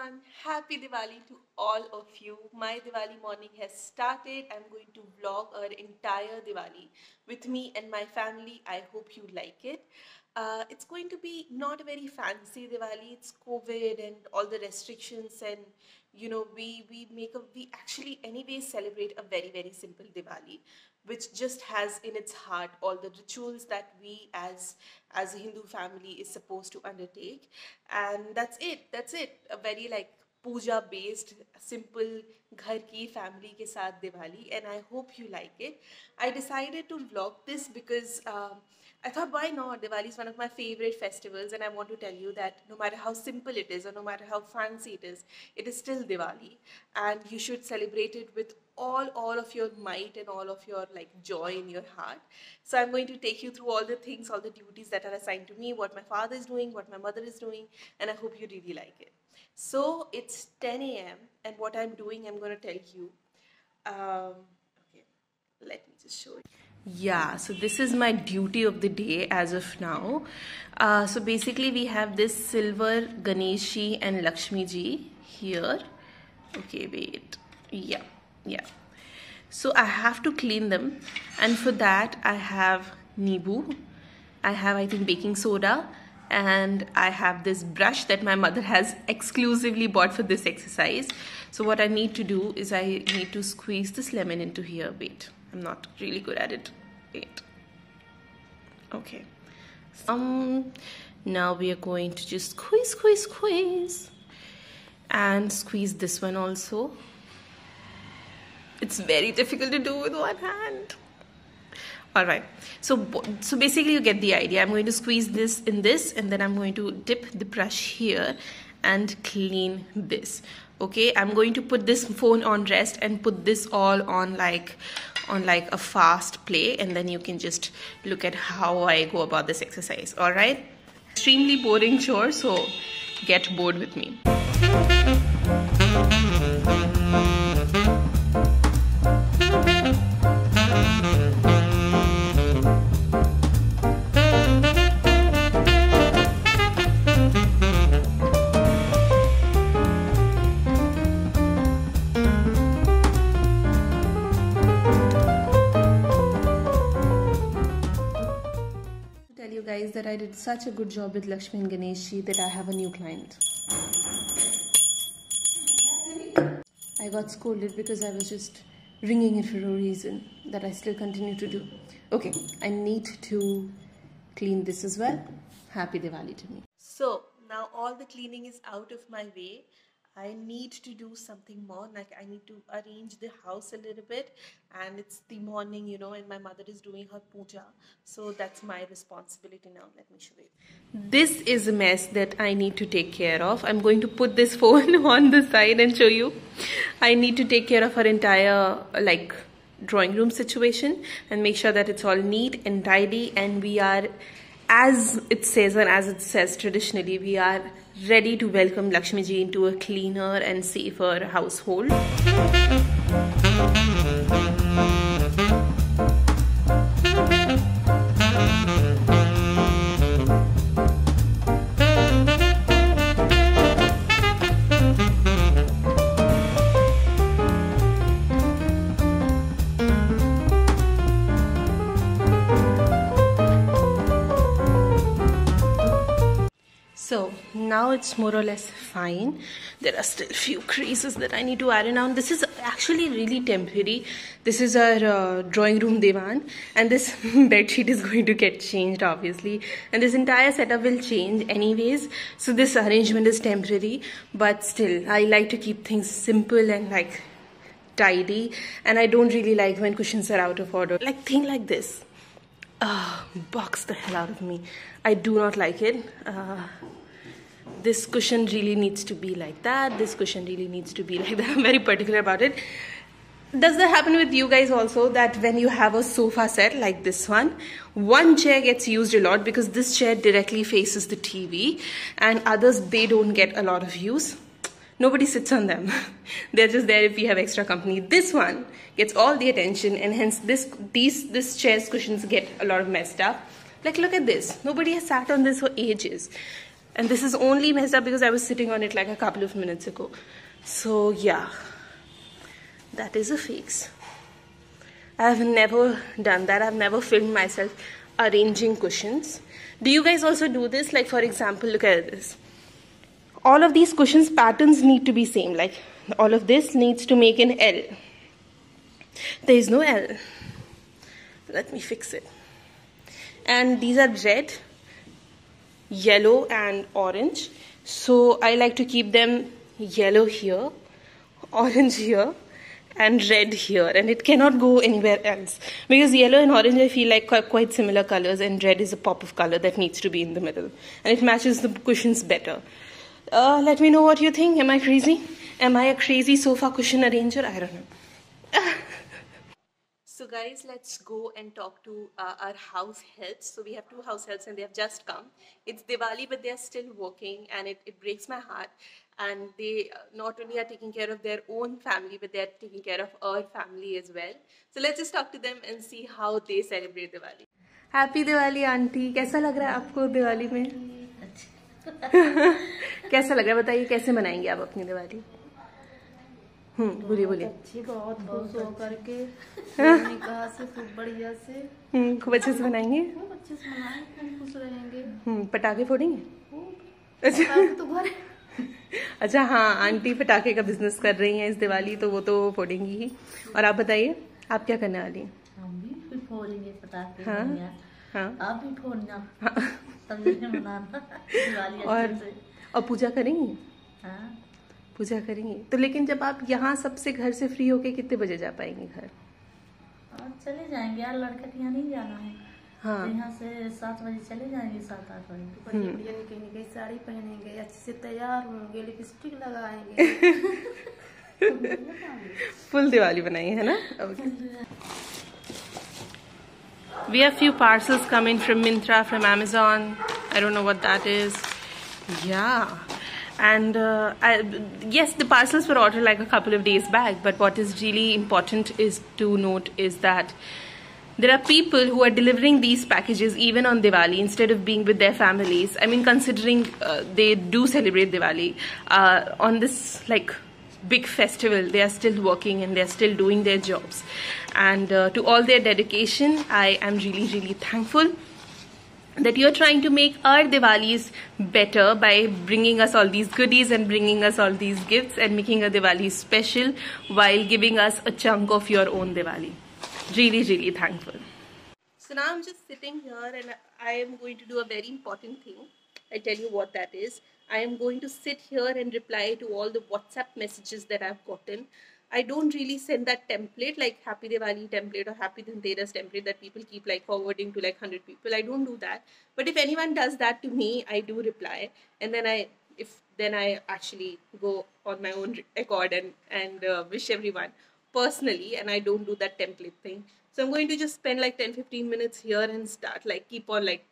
everyone, happy Diwali to all of you. My Diwali morning has started. I'm going to vlog our entire Diwali with me and my family. I hope you like it. It's going to be not a very fancy Diwali. It's COVID and all the restrictions, and we actually anyway celebrate a very simple Diwali, which just has in its heart all the rituals that we as a Hindu family is supposed to undertake. And that's it, a very like puja based simple ghar ki family ke sath Diwali, and I hope you like it. I decided to vlog this because I thought, why not? Diwali is one of my favorite festivals, and I want to tell you that no matter how simple it is or no matter how fancy it is still Diwali, and you should celebrate it with all of your might and all of your like joy in your heart. So I'm going to take you through all the things, all the duties that are assigned to me, what my father is doing, what my mother is doing, and I hope you really like it. So it's 10 a.m. and what I'm doing, I'm going to tell you. Okay, let me just show you. Yeah, so this is my duty of the day as of now. So basically we have this silver Ganeshi and Lakshmi ji here. Okay, wait. Yeah. So I have to clean them, and for that I have Nibu. I have, I think, baking soda, and I have this brush that my mother has exclusively bought for this exercise. So what I need to do is I need to squeeze this lemon into here. Wait, I'm not really good at it. Wait. Okay. Now we are going to just squeeze and squeeze this one also. It's very difficult to do with one hand. Alright, so basically you get the idea. I'm going to squeeze this in this, and then I'm going to dip the brush here and clean this. Okay, I'm going to put this phone on rest and put this all on like a fast play, and then you can just look at how I go about this exercise. Alright, extremely boring chore, so get bored with me. Guys, that I did such a good job with Lakshmi and Ganeshi that I have a new client. I got scolded because I was just ringing it for no reason, that I still continue to do. Okay, I need to clean this as well. Happy Diwali to me. So now all the cleaning is out of my way. I need to do something more, like I need to arrange the house a little bit, and it's the morning, and my mother is doing her puja, so that's my responsibility now. Let me show you. This is a mess that I need to take care of. I'm going to put this phone on the side and show you. I need to take care of her entire like drawing room situation and make sure that it's all neat and tidy, and we are, as it says and as it says traditionally, we are ready to welcome Lakshmi ji into a cleaner and safer household. So now it's more or less fine. There are still few creases that I need to iron out. This is actually really temporary. This is our drawing room divan, and this bed sheet is going to get changed obviously, and this entire setup will change anyways. So this arrangement is temporary, but still I like to keep things simple and like tidy, and I don't really like when cushions are out of order. Like thing like this bugs the hell out of me. I do not like it. This cushion really needs to be like that. This cushion really needs to be like that. I'm very particular about it. Does that happen with you guys also, that when you have a sofa set like this one chair gets used a lot because this chair directly faces the TV, and others, they don't get a lot of use? Nobody sits on them. They're just there if you have extra company. This one gets all the attention, and hence this chair's cushions get a lot of messed up. Like, look at this. Nobody has sat on this for ages. And this is only messed up because I was sitting on it like a couple of minutes ago. So yeah, that is a fix. I've never done that. I've never filmed myself arranging cushions. Do you guys also do this? Like for example, look at this. All of these cushions patterns need to be same. Like all of this needs to make an L. There is no L. Let me fix it. And these are red, yellow and orange. So I like to keep them yellow here, orange here and red here, and it cannot go anywhere else because yellow and orange I feel like quite similar colors, and red is a pop of color that needs to be in the middle and it matches the cushions better. Let me know what you think. Am I crazy? Am I a crazy sofa cushion arranger? I don't know. So guys, let's go and talk to our house helps. So we have 2 house helps and they have just come. It's Diwali, but they are still working, and it breaks my heart. And they not only are taking care of their own family, but they are taking care of our family as well. So let's just talk to them and see how they celebrate Diwali. Happy Diwali, auntie. कैसा लग रहा है आपको दिवाली में? कैसा लग रहा है बताइए, कैसे मनाएंगे आप अपनी दिवाली? बोलिए बोलिए। अच्छी, बहुत खुश हो करके निकाह से खूब बढ़िया से खूब अच्छे से मनाएंगे। खूब अच्छे से मनाएंगे, खुश रहेंगे। पटाखे फोड़ेंगे? अच्छा तो घर अच्छा हाँ, आंटी पटाखे का बिजनेस कर रही हैं इस दिवाली, तो वो तो फोड़ेंगी ही। और आप बताइए, आप क्या करने वाली हैं? हम भी फोड़ेंगे पटाखे। हाँ हाँ, आप भी फोड़ना। मनाना दिवाली अच्छे से। और पूजा करेंगी? हाँ पूजा करेंगे। तो लेकिन जब आप यहाँ सबसे घर से फ्री होके कितने बजे जा पाएंगे घर? चले जाएंगे यार, लड़का के यहाँ नहीं जाना है। हाँ तो यहाँ से 7 बजे चले जाएंगे, 7-8 बजे निकलेंगे, साड़ी पहनेंगे, अच्छे से तैयार होंगे, लिपस्टिक लगाएंगे। फुल दिवाली बनाएंगे, है ना? We have few parcels coming from Myntra, from Amazon. I don't know what that is. Yeah. And yes, the parcels were ordered like a couple of days back, but what is really important is to note is that there are people who are delivering these packages even on Diwali instead of being with their families. I mean, considering they do celebrate Diwali on this like big festival, they are still working and they are still doing their jobs. And to all their dedication, I am really, really thankful that you're trying to make our Diwalis better by bringing us all these goodies and bringing us all these gifts and making a Diwali special while giving us a chunk of your own Diwali. Really, really thankful. So now I'm just sitting here and I am going to do a very important thing. I tell you what that is. I am going to sit here and reply to all the WhatsApp messages that I've gotten. I don't really send that template like Happy Diwali template or Happy Dhanteras template that people keep like forwarding to like 100 people. I don't do that. But if anyone does that to me, I do reply. And then I actually go on my own accord and wish everyone personally, and I don't do that template thing. So I'm going to just spend like 10-15 minutes here and start like keep on like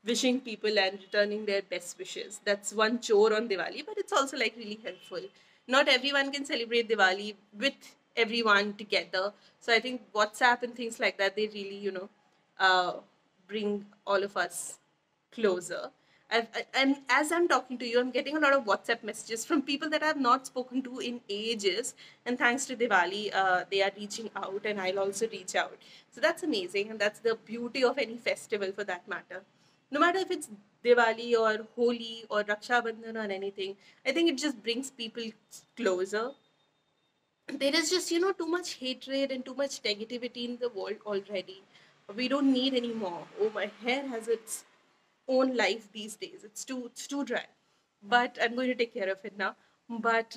wishing people and returning their best wishes. That's one chore on Diwali, but it's also like really helpful. Not everyone can celebrate Diwali with everyone together. So I think WhatsApp and things like that, they really, bring all of us closer. And as I'm talking to you, I'm getting a lot of WhatsApp messages from people that I've not spoken to in ages. And thanks to Diwali, they are reaching out and I'll also reach out. So that's amazing. And that's the beauty of any festival for that matter. No matter if it's Diwali or Holi or Raksha Bandhan or anything, I think it just brings people closer. There is just, too much hatred and too much negativity in the world already. We don't need any more. Oh, my hair has its own life these days. It's too dry. But I'm going to take care of it now. But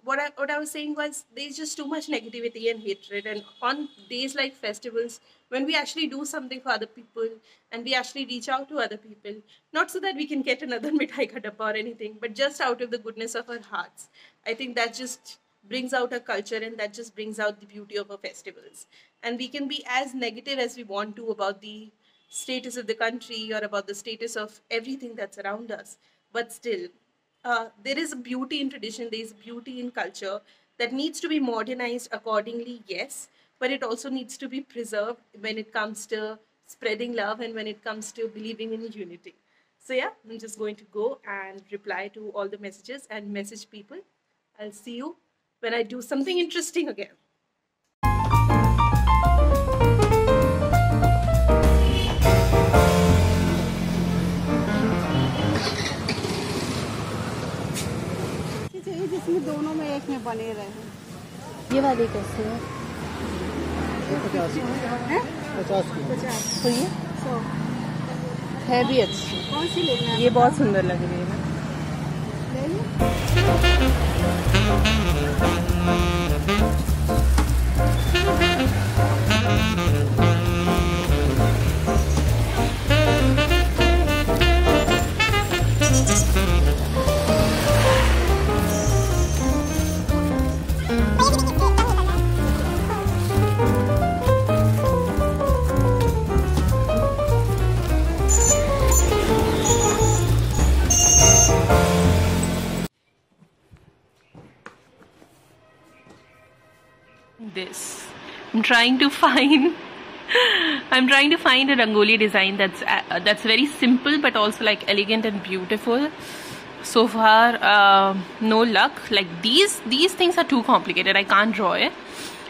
what I was saying was there's just too much negativity and hatred. And on days like festivals, when we actually do something for other people and we actually reach out to other people, not so that we can get another mithai ka dabba or anything, but just out of the goodness of our hearts, I think that just brings out our culture and that just brings out the beauty of our festivals. And we can be as negative as we want to about the status of the country or about the status of everything that's around us. But still, there is a beauty in tradition, there is beauty in culture that needs to be modernized accordingly, yes, but it also needs to be preserved when it comes to spreading love and when it comes to believing in unity. So yeah, I'm just going to go and reply to all the messages and message people. I'll see you when I do something interesting again. जिसमें दोनों में एक में बने रहे। ये वाली कैसे है? 50 तो ये 100 है भी अच्छी। कौन सी लेना है? ये बहुत सुंदर लग रही है ना। ले लो। This I'm trying to find I'm trying to find a rangoli design that's very simple but also like elegant and beautiful. So far no luck. Like these things are too complicated. I can't draw it.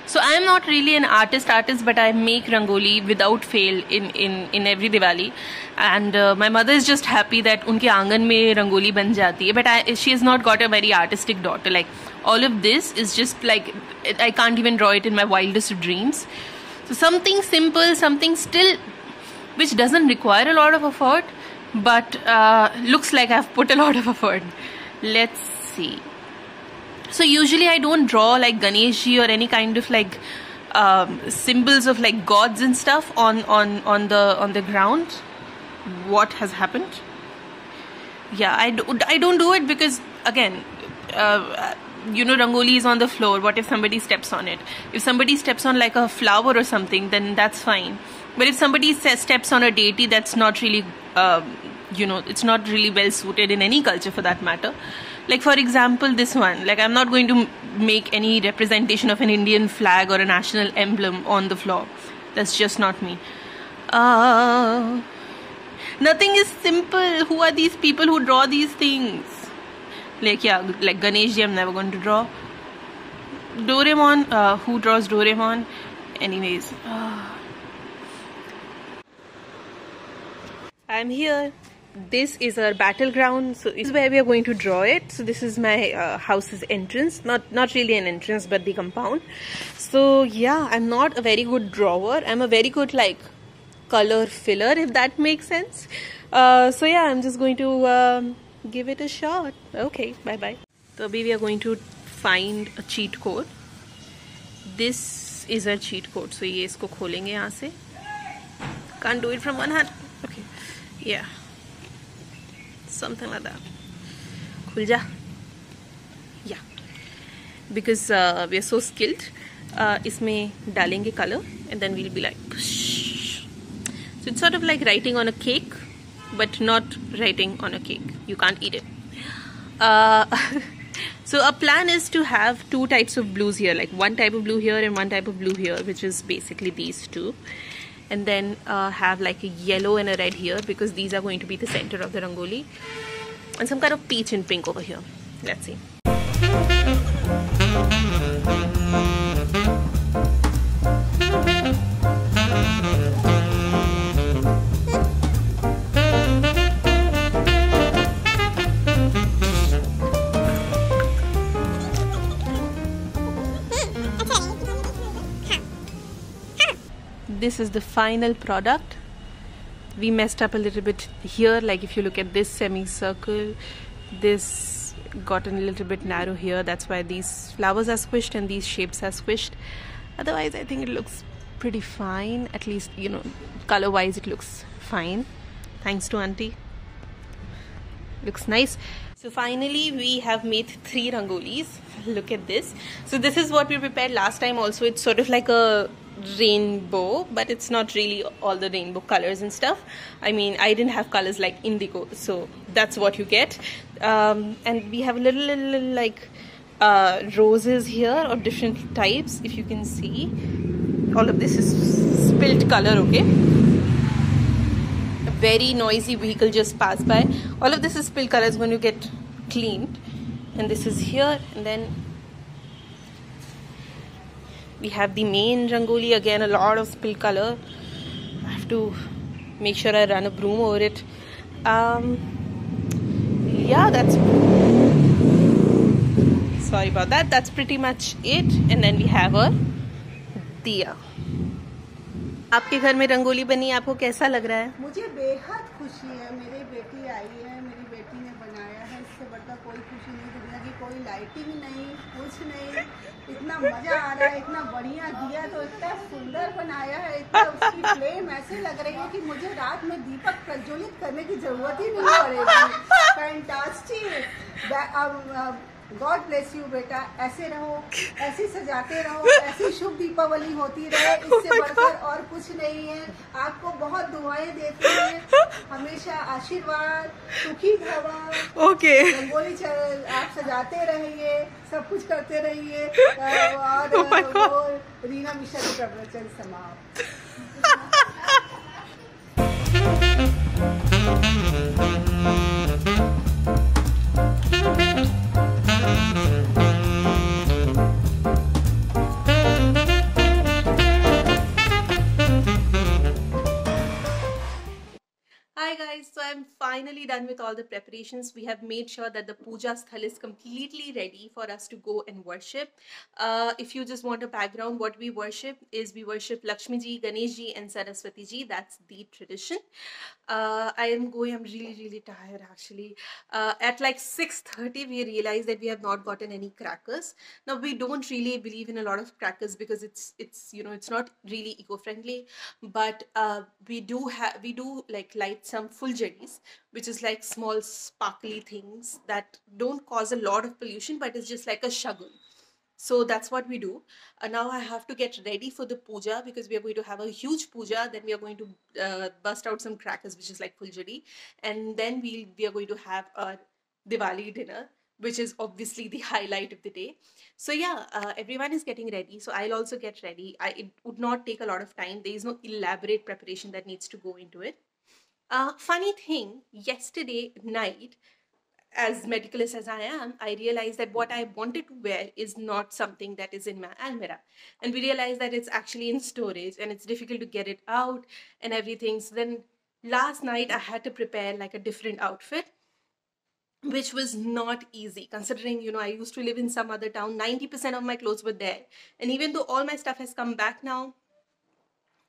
So I am not really an artist, but I make rangoli without fail in every Diwali, and my mother is just happy that unke aangan mein rangoli ban jati hai. But she has not got a very artistic daughter. Like all of this is just like I can't even draw it in my wildest dreams. So something simple, something still which doesn't require a lot of effort, but looks like I've put a lot of effort. Let's see. So usually I don't draw like Ganeshji or any kind of like symbols of like gods and stuff on the ground. What has happened? Yeah, I don't do it because again, you know, rangoli is on the floor. What if somebody steps on it? If somebody steps on like a flower or something, then that's fine. But if somebody steps on a deity, that's not really you know, it's not really well suited in any culture for that matter. Like for example, this one, like I'm not going to make any representation of an Indian flag or a national emblem on the floor. That's just not me. Nothing is simple. Who are these people who draw these things? Like yeah, like Ganeshji I'm never going to draw. Doraemon, who draws Doraemon? Anyways. I'm here. This is our battleground, so this is where we are going to draw it. So this is my house's entrance, not really an entrance but the compound. So yeah, I'm not a very good drawer. I'm a very good like color filler, if that makes sense. So yeah, I'm just going to give it a shot. Okay, bye bye. So we are going to find a cheat code. This is a cheat code. So ये इसको खोलेंगे यहाँ से. Can't do it from one hand. Okay, yeah. Something like that. Khul ja. Yeah. Because we are so skilled. इसमें डालेंगे color and then we'll be like push. So it's sort of like writing on a cake, but not writing on a cake. You can't eat it. So our plan is to have two types of blues here, like one type of blue here and one type of blue here, which is basically these two. And then have like a yellow and a red here because these are going to be the center of the rangoli, and some kind of peach and pink over here. Let's see. This is the final product. We messed up a little bit here, like if you look at this semicircle, this gotten a little bit narrow here. That's why these flowers are squished and these shapes are squished. Otherwise I think it looks pretty fine. At least, you know, color wise it looks fine. Thanks to auntie. Looks nice. So finally we have made 3 rangolis. Look at this. So this is what we prepared last time also. It's sort of like a rainbow, but it's not really all the rainbow colors and stuff. I mean, I didn't have colors like indigo, so that's what you get. And we have little like roses here of different types. If you can see, all of this is spilt color. Okay, very noisy vehicle just passed by. All of this is spill color is going to get cleaned, and this is here, and then we have the main rangoli. Again, a lot of spill color. I have to make sure I run a broom over it. Yeah, that's, sorry about that. That's pretty much it. And then we have a दिया. आपके घर में रंगोली बनी, आपको कैसा लग रहा है? मुझे बेहद खुशी है. मेरी बेटी आई है, मेरी बेटी ने बनाया है. इससे बढ़कर कोई खुशी नहीं दुनिया की. कोई लाइटिंग नहीं, कुछ नहीं. इतना मजा आ रहा है, इतना बढ़िया दिया, तो इतना सुंदर बनाया है. इतना उसकी फ्लेम ऐसे लग रही है कि मुझे रात में दीपक प्रज्वलित करने की जरूरत ही नहीं पड़ेगी. फैंटास्टिक. गॉड ब्लेस यू बेटा. ऐसे रहो, ऐसे सजाते रहो, ऐसी शुभ दीपावली होती रहे. इससे बढ़कर और कुछ नहीं है. आपको बहुत दुआएं देते हैं, हमेशा आशीर्वाद, सुखी भवा. ओके. रंगोली आप सजाते रहिए, सब कुछ करते रहिए. और वो रीना मिश्रा के प्रवचन समाप्त. Hi guys, so I'm finally done with all the preparations. We have made sure that the puja sthal is completely ready for us to go and worship. If you just want a background, what we worship is we worship Lakshmi ji, Ganesh ji and Saraswati ji. That's the tradition. I'm really tired actually. At like 6:30 we realized that we have not gotten any crackers. Now we don't really believe in a lot of crackers because it's you know, it's not really eco-friendly, but we do like light some fuljaris, which is like small sparkly things that don't cause a lot of pollution, but it's just like a shagun. So that's what we do. Now I have to get ready for the puja because we are going to have a huge puja. Then we are going to bust out some crackers, which is like fuljari, and then we are going to have a Diwali dinner, which is obviously the highlight of the day. So yeah, everyone is getting ready. So I'll also get ready. It would not take a lot of time. There is no elaborate preparation that needs to go into it. Funny thing, yesterday night, as medicalist as I am, I realized that what I wanted to wear is not something that is in my almirah. And we realized that it's actually in storage and it's difficult to get it out and everything. So then last night I had to prepare like a different outfit, which was not easy considering, you know, I used to live in some other town. 90% of my clothes were there. And even though all my stuff has come back now,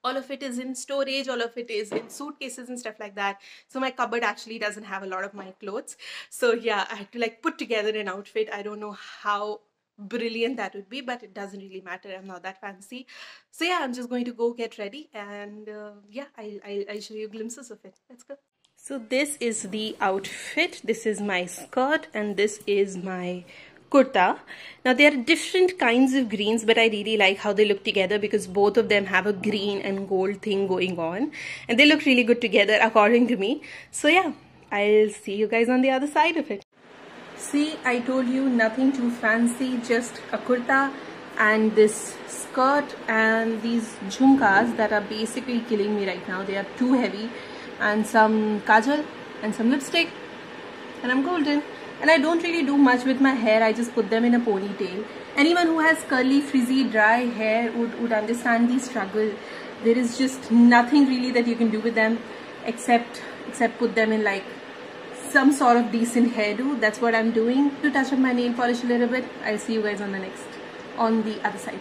all of it is in storage, all of it is in suitcases and stuff like that. So my cupboard actually doesn't have a lot of my clothes. So yeah, I had to like put together an outfit. I don't know how brilliant that would be, but it doesn't really matter. I'm not that fancy. So yeah, I'm just going to go get ready, and yeah, I'll show you glimpses of it. Let's go. So this is the outfit. This is my skirt and this is my kurta. Now there are different kinds of greens, but I really like how they look together because both of them have a green and gold thing going on, and they look really good together according to me. So yeah, I'll see you guys on the other side of it. See, I told you, nothing too fancy, just a kurta and this skirt and these jhumkas that are basically killing me right now. They are too heavy, and some kajal and some lipstick, and I'm golden. And I don't really do much with my hair. I just put them in a ponytail. Anyone who has curly, frizzy, dry hair would understand the struggle. There is just nothing really that you can do with them except put them in like some sort of decent hairdo. That's what I'm doing. To touch up my nail polish a little bit. I'll see you guys on the other side.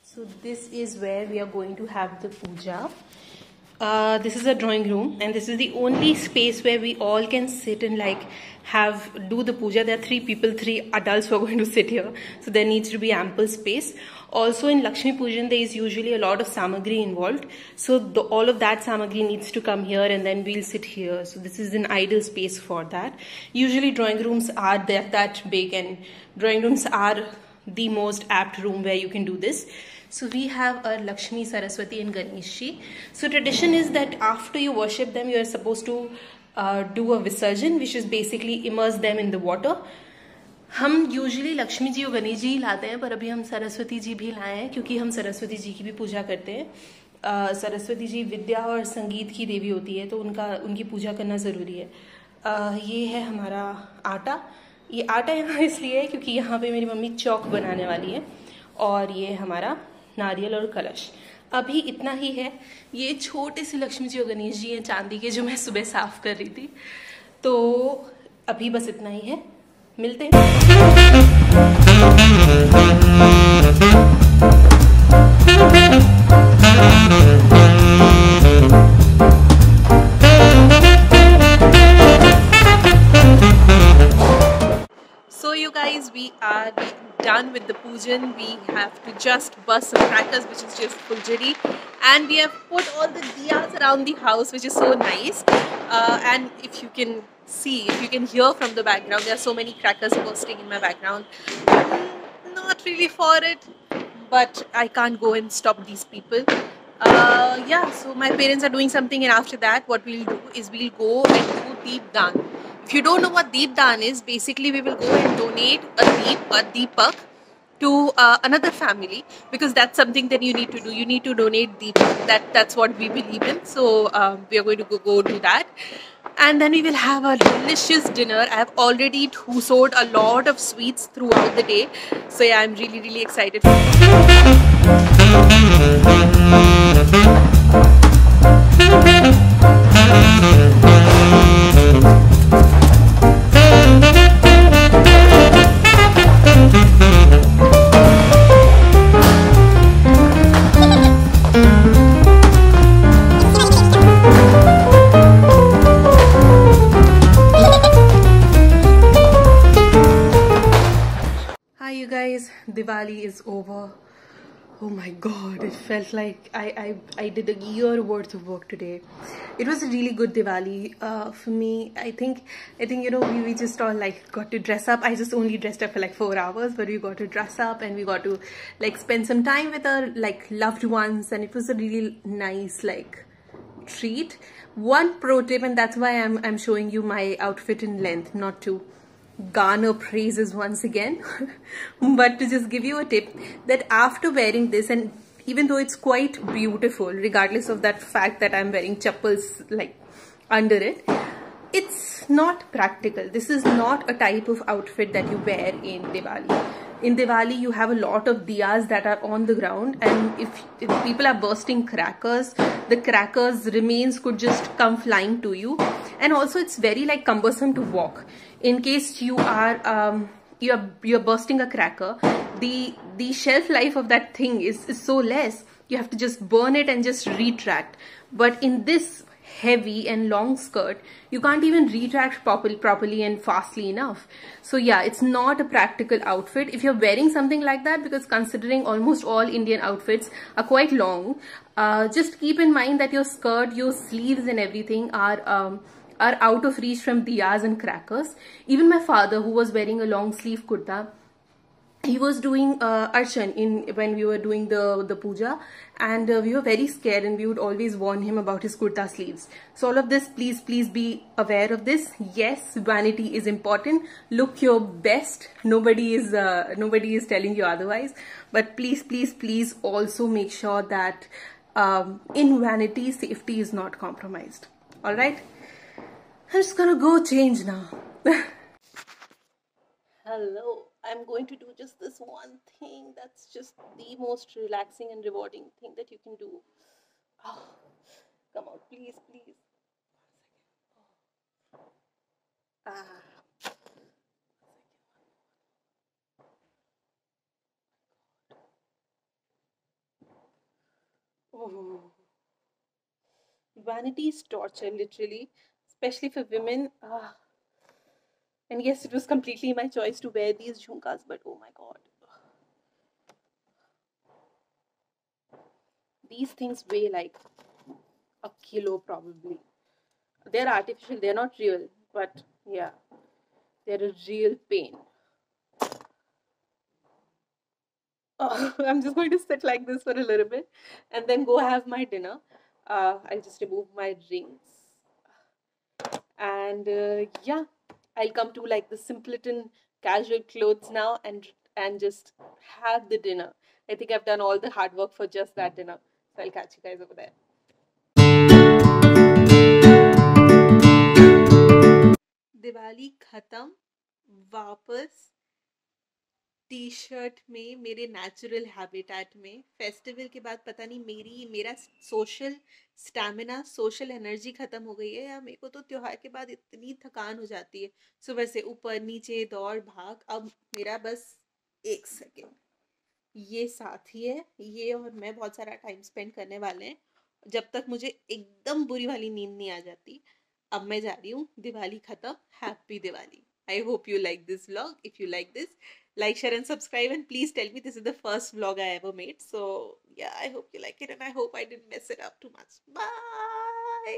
So this is where we are going to have the puja. This is a drawing room, and this is the only space where we all can sit and like do the puja. There are 3 people, 3 adults who are going to sit here, so there needs to be ample space. Also in Lakshmi Pujan there is usually a lot of samagri involved, so all of that samagri needs to come here, and then we'll sit here. So this is an ideal space for that. Usually drawing rooms are that big, and drawing rooms are the most apt room where you can do this. So we have our Lakshmi, Saraswati and Ganeshi. So tradition is that after you worship them, you are supposed to do a Visarjan, which is basically immerse them in the water. हम usually Lakshmi ji और गणेश जी ही लाते हैं, पर अभी हम सरस्वती जी भी लाए हैं क्योंकि हम सरस्वती जी की भी पूजा करते हैं. सरस्वती जी विद्या और संगीत की देवी होती है, तो उनकी पूजा करना ज़रूरी है। ये है हमारा आटा। ये आटा यहाँ इसलिए है क्योंकि यहाँ पे मेरी मम्मी चौक बनाने वाली है। और ये हमारा नारियल और कलश। अभी इतना ही है। ये छोटे से लक्ष्मी जी और गणेश जी हैं चांदी के, जो मैं सुबह साफ कर रही थी। तो अभी बस इतना ही है, मिलते हैं। So you guys, we are done with the pujan. We have to just bust some crackers, which is just fuljari, and we have put all the diyas around the house, which is so nice. And if you can see, if you can hear from the background, there are so many crackers bursting in my background. Not really for it, but I can't go and stop these people. Yeah, so my parents are doing something, and after that what we'll do is we'll go and do deep dan. If you don't know what deep dan is, basically we will go and donate a deepak to another family, because that's something that you need to do. You need to donate deepak. That's what we believe in. So we are going to go do that, and then we will have a delicious dinner. I have already sowed a lot of sweets throughout the day, so yeah, I'm really excited. Hi you guys, Diwali is over. Oh my god, it felt like I did a year worth of work today. It was a really good Diwali for me. I think you know, we just all like got to dress up. I just only dressed up for like 4 hours, but we got to dress up and we got to like spend some time with our like loved ones, and it was a really nice like treat. One pro tip, and that's why I'm showing you my outfit in length, not to garner praises once again, but to just give you a tip that after wearing this, and even though it's quite beautiful regardless of that fact that I'm wearing chappals like under it, it's not practical. This is not a type of outfit that you wear in Diwali. In Diwali, you have a lot of diyas that are on the ground, and if people are bursting crackers, the crackers remains could just come flying to you, and also it's very like cumbersome to walk. In case you are you're bursting a cracker, the shelf life of that thing is so less. You have to just burn it and just retract. But in this heavy and long skirt, you can't even retract properly and fastly enough. So yeah, it's not a practical outfit if you're wearing something like that, because considering almost all Indian outfits are quite long, just keep in mind that your skirt, your sleeves and everything are out of reach from diyas and crackers. Even my father, who was wearing a long sleeve kurta, he was doing archan when we were doing the puja, and we were very scared, and we would always warn him about his kurta sleeves. So all of this, please be aware of this. Yes, vanity is important. Look your best. Nobody is telling you otherwise, but please also make sure that in vanity, safety is not compromised. All right, I'm just gonna go change now. Hello. I'm going to do just this one thing. That's just the most relaxing and rewarding thing that you can do. Oh, come on, please. Ah. Oh. Vanity is torture, literally, especially for women. And yes, it was completely my choice to wear these jhumkas, but oh my god. These things weigh like a kilo probably. They're artificial, they're not real, but yeah, they're a real pain. Oh, I'm just going to sit like this for a little bit and then go have my dinner. I'll just remove my rings. And yeah, I'll come to like the simpleton casual clothes now and just have the dinner. I think I've done all the hard work for just that dinner. So I'll catch you guys over there. Diwali खत्म, वापस T shirt में, मेरे natural habitat में। Festival के बाद पता नहीं मेरा सोशल स्टैमिना, सोशल एनर्जी ख़त्म हो गई है, या मेरे को तो त्योहार के बाद इतनी थकान हो जाती है, सुबह से ऊपर नीचे दौड़ भाग। अब मेरा बस 1 सेकेंड, ये साथी है, ये और मैं बहुत सारा टाइम स्पेंड करने वाले हैं जब तक मुझे एकदम बुरी वाली नींद नहीं आ जाती। अब मैं जा रही हूँ, दिवाली खत्म, happy Diwali. I hope you like this vlog. If you like this, like, share and subscribe, and please tell me, this is the first vlog I ever made. So yeah, I hope you like it, and I hope I didn't mess it up too much. Bye.